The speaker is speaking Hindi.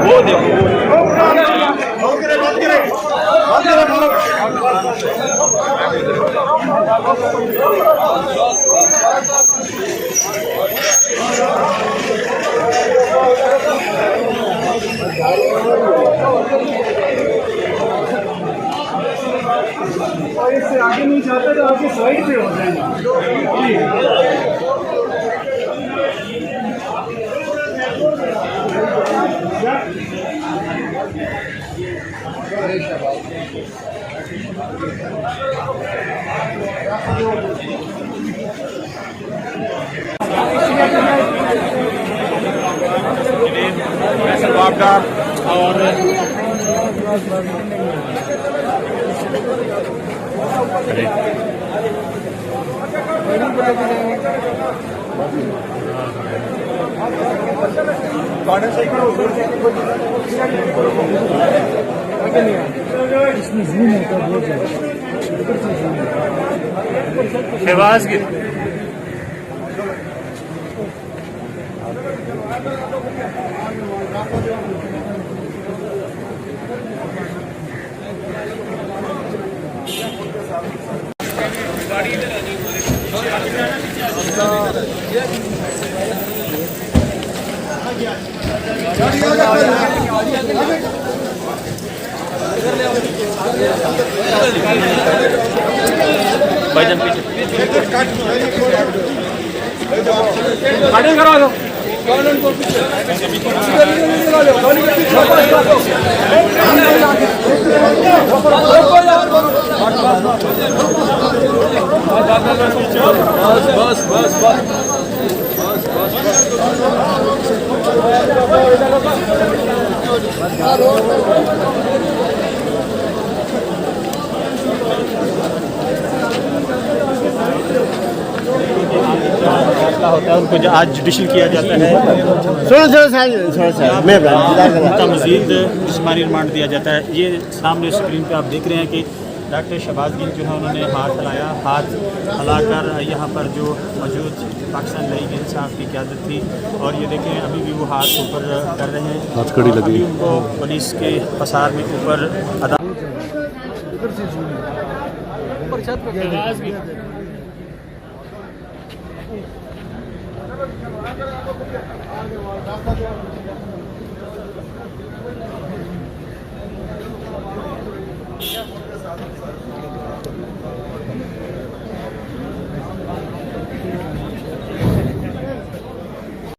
वो देखो और इससे आगे नहीं जाता तो आपके साइड पे हो जाएंगे। और शहबाज की भाईजान पीछे गाड़ी करा दो। बस बस बस होता है उनको जो आज जुडिशल किया जाता है उनका मज़ीद जिस्मानी रिमांड दिया जाता है। ये सामने स्क्रीन पे आप देख रहे हैं कि डॉक्टर शहबाज गिल जो है उन्होंने हाथ हिलाया, हाथ हिलाकर यहाँ पर जो मौजूद पाकिस्तान तहरीक इंसाफ की क़यादत थी और ये देखें अभी भी वो हाथ ऊपर कर रहे हैं, अभी उनको पुलिस के पसार में ऊपर अदा